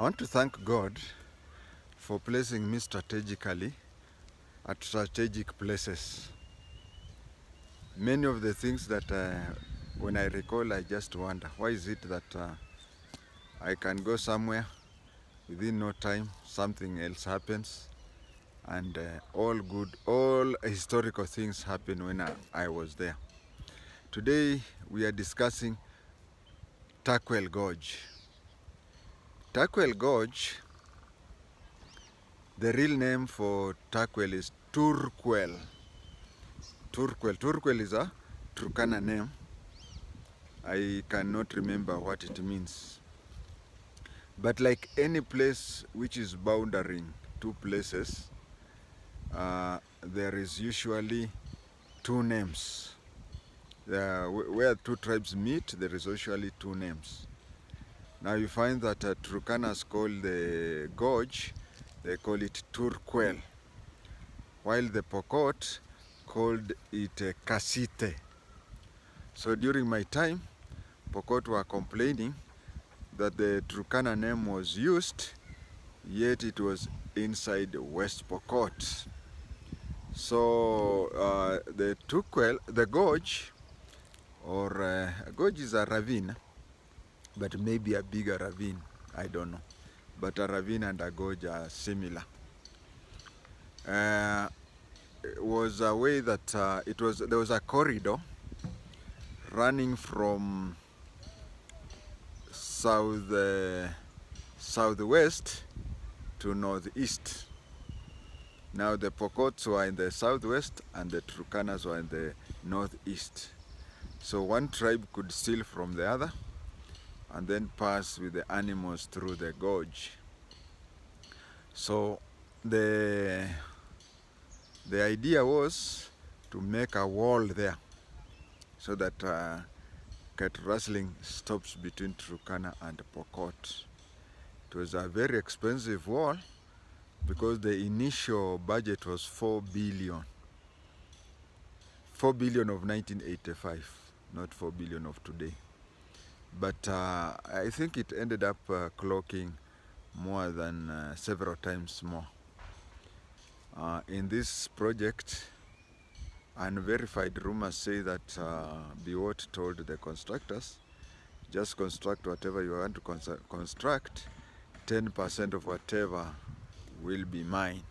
I want to thank God for placing me strategically at strategic places. Many of the things that when I recall, I just wonder, why is it that I can go somewhere, within no time, something else happens, and all historical things happen when I was there. Today, we are discussing Turkwell Gorge. Turkwell Gorge, the real name for Turkwell is Turkwell. Turkwell is a Turkana name. I cannot remember what it means. But like any place which is bounding two places, there is usually two names. Where two tribes meet, there is usually two names. Now you find that Turkanas call the gorge, they call it Turkwell, while the Pokot called it Kasite. So during my time, Pokot were complaining that the Turkana name was used, yet it was inside West Pokot. So the Turkwell, the gorge, or a gorge is a ravine, but maybe a bigger ravine, I don't know. But a ravine and a gorge are similar. It was a way that there was a corridor running from southwest to northeast. Now the Pokots were in the southwest and the Turkanas were in the northeast. So one tribe could steal from the other and then pass with the animals through the gorge. So the idea was to make a wall there so that cattle rustling stops between Turkana and Pokot. It was a very expensive wall because the initial budget was 4 billion. 4 billion of 1985, not 4 billion of today. But I think it ended up clocking more than several times more. In this project, unverified rumors say that Biwott told the constructors, just construct whatever you want to construct, 10% of whatever will be mine.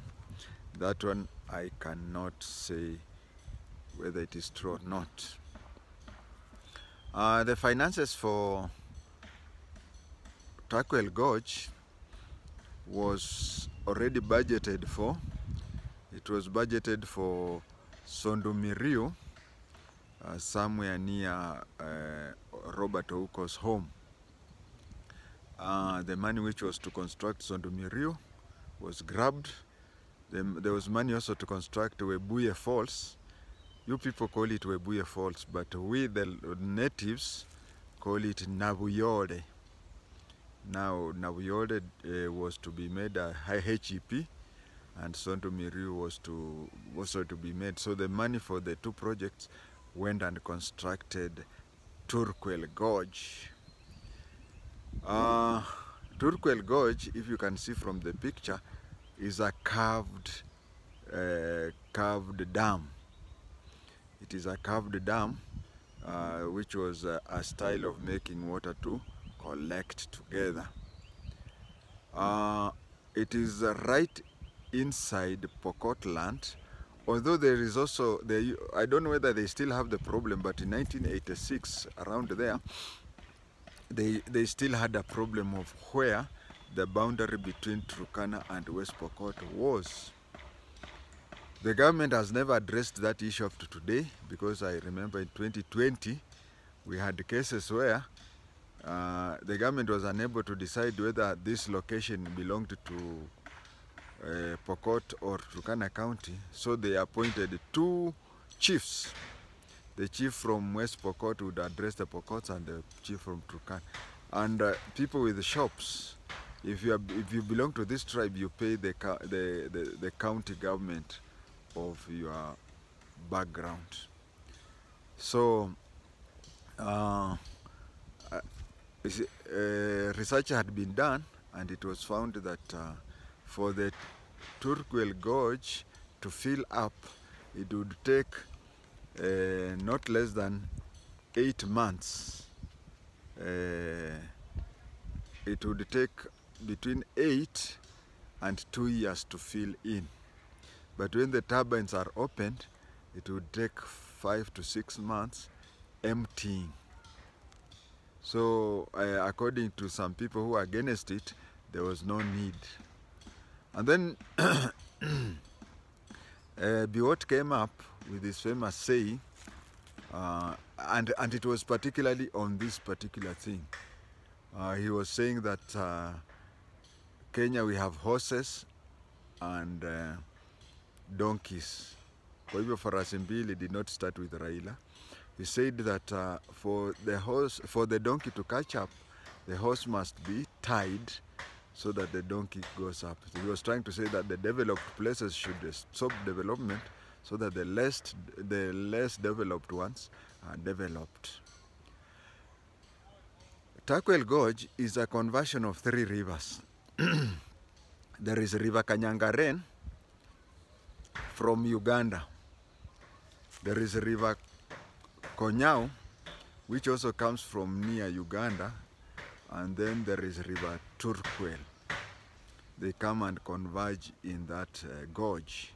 That one I cannot say whether it is true or not. The finances for Turkwell Gorge was already budgeted for. It was budgeted for Sondomiriu, somewhere near Robert Ouko's home. The money which was to construct Sondomiriu was grabbed. There was money also to construct Webuye Falls. You people call it Webuye Falls, but we, the natives, call it Nabuyole. Now, Nabuyole was to be made a HEP, and Sondomiriu was also to be made. So the money for the two projects went and constructed Turkwell Gorge. Turkwell Gorge, if you can see from the picture, is a carved dam. It is a carved dam, which was a style of making water to collect together. It is right inside Pokot land, although there is also, I don't know whether they still have the problem, but in 1986, around there, they still had a problem of where the boundary between Turkana and West Pokot was. The government has never addressed that issue up to today, because I remember in 2020, we had cases where the government was unable to decide whether this location belonged to Pokot or Turkana County, so they appointed two chiefs. The chief from West Pokot would address the Pokots and the chief from Turkana. And people with shops, if you belong to this tribe, you pay the county government of your background. So research had been done, and it was found that for the Turkwell Gorge to fill up, it would take not less than 8 months. It would take between 8 and 2 years to fill in. But when the turbines are opened, it would take 5 to 6 months emptying. So according to some people who are against it, there was no need. And then Biwott came up with this famous saying, and it was particularly on this particular thing. He was saying that Kenya, we have horses and donkeys. Kwa hivyo farasi mbili did not start with Raila. He said that for the donkey to catch up, the horse must be tied so that the donkey goes up. He was trying to say that the developed places should stop development so that the less developed ones are developed. Turkwell Gorge is a conversion of 3 rivers. There is River Kanyangaren from Uganda. There is River Konyao, which also comes from near Uganda, and then there is River Turkwell. They come and converge in that gorge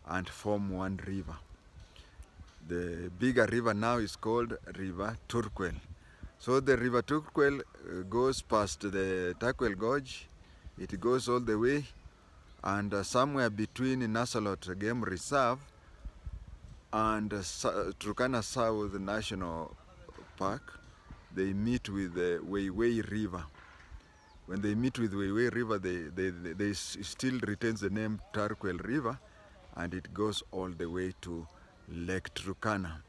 and form one river. The bigger river now is called River Turkwell. So the River Turkwell goes past the Turkwell Gorge. It goes all the way, and somewhere between Nasolot Game Reserve and Turkana South National Park, they meet with the Weiwei River. When they meet with Weiwei River, they still retains the name Turkwell River, and it goes all the way to Lake Turkana.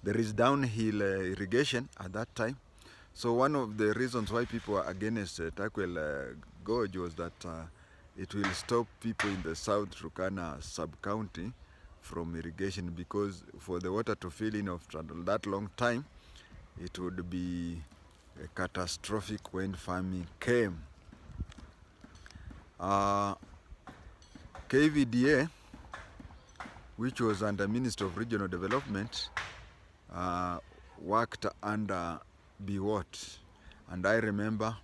There is downhill irrigation at that time. So one of the reasons why people are against Turkwell Gorge was that it will stop people in the South Turkana sub-county from irrigation, because for the water to fill in after that long time, it would be catastrophic when farming came. KVDA, which was under Minister of Regional Development, worked under Biwott, and I remember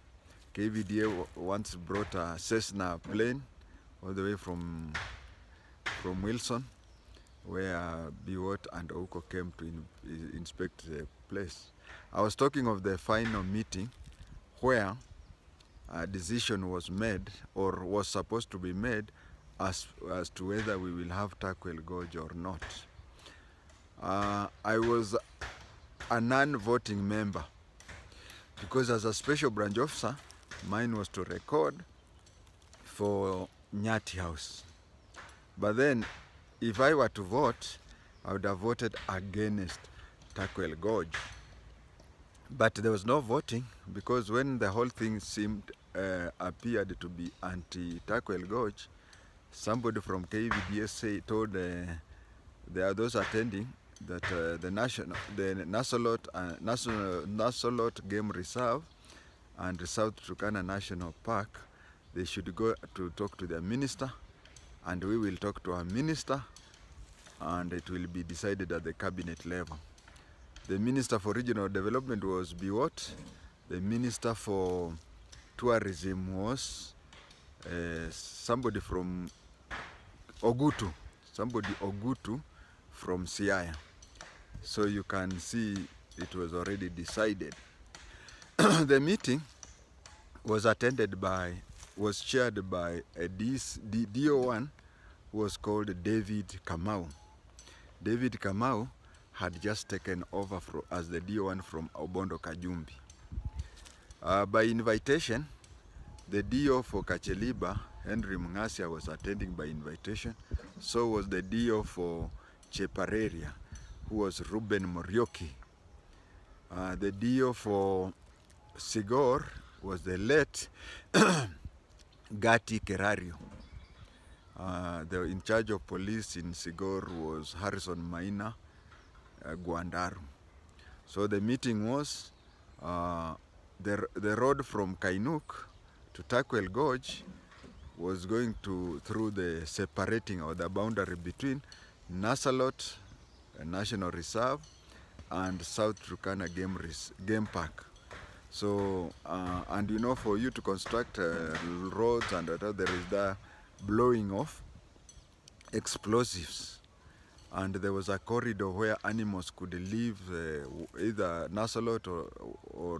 KVDA once brought a Cessna plane all the way from Wilson, where Biwott and Ouko came to inspect the place. I was talking of the final meeting where a decision was made, or was supposed to be made, as to whether we will have Turkwell Gorge or not. I was a non-voting member, because as a special branch officer, mine was to record for Nyati House. But then, if I were to vote, I would have voted against Turkwell Gorge. But there was no voting, because when the whole thing appeared to be anti-Turkwell Gorge, somebody from KVDA told those attending that the Nasolot Game Reserve and South Turkana National Park, they should go to talk to their minister, and we will talk to our minister, and it will be decided at the cabinet level. The Minister for Regional Development was Biwott. The Minister for Tourism was somebody from Ogutu, from Siaya. So you can see it was already decided. The meeting was chaired by a DO1 who was called David Kamau. David Kamau had just taken over as the DO1 from Obondo Kajumbi. By invitation, the DO for Kacheliba, Henry Mungasia, was attending by invitation. So was the DO for Chepareria, who was Ruben Morioki. The DO for Sigor was the late Gati Kerario. In charge of police in Sigor was Harrison Maina Guandaru. So the meeting was the road from Kainuk to Turkwell Gorge was going through the separating or the boundary between Nasalot National Reserve and South Turkana Game Park. So, and you know, for you to construct roads and whatever, there is the blowing of explosives. And there was a corridor where animals could leave either Nasalot or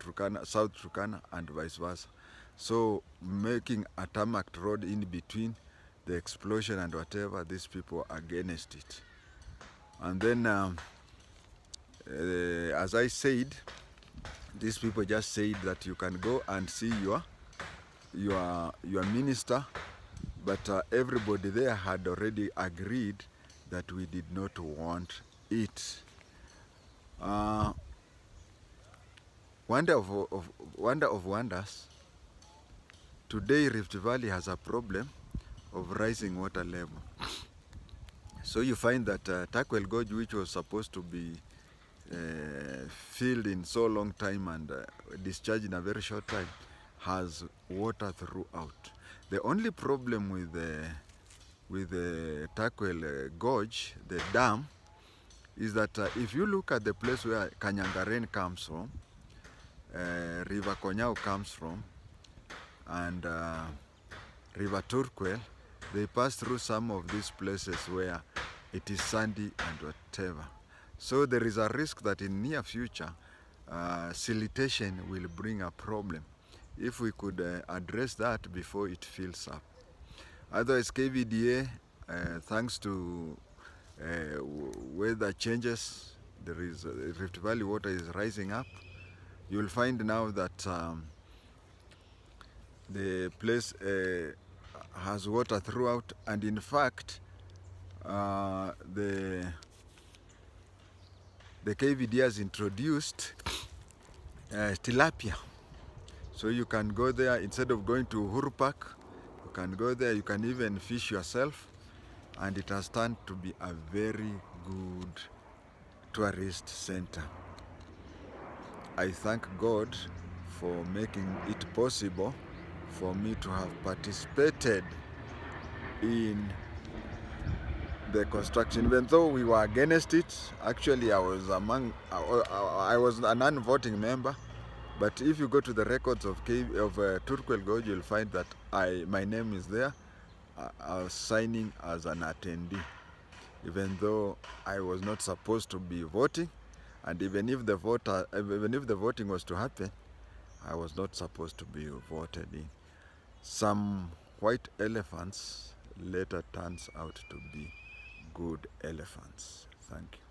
Turkana, South Turkana, and vice versa. So making a tarmac road in between the explosion and whatever, these people are against it. And then, as I said, these people just said that you can go and see your minister, but everybody there had already agreed that we did not want it. Wonder of wonders, today Rift Valley has a problem of rising water level. So you find that Turkwell Gorge, which was supposed to be filled in so long time and discharged in a very short time, has water throughout. The only problem with the Turkwell Gorge, the dam, is that if you look at the place where Kanyangaren comes from, River Konyao comes from, and River Turkwell, they pass through some of these places where it is sandy and whatever. So there is a risk that in near future, siltation will bring a problem. If we could address that before it fills up. Otherwise, KVDA, thanks to weather changes, there is Rift Valley water is rising up. You will find now that the place has water throughout, and in fact, the KVD has introduced tilapia. So you can go there instead of going to Uhuru Park. You can go there. You can even fish yourself, and it has turned to be a very good tourist center. I thank God for making it possible for me to have participated in the construction, even though we were against it. Actually, I was a non-voting member. But if you go to the records of Turkwell Gorge, you'll find that my name is there. I was signing as an attendee, even though I was not supposed to be voting, and even if the voting was to happen, I was not supposed to be voted in. Some white elephants later turns out to be good elephants. Thank you.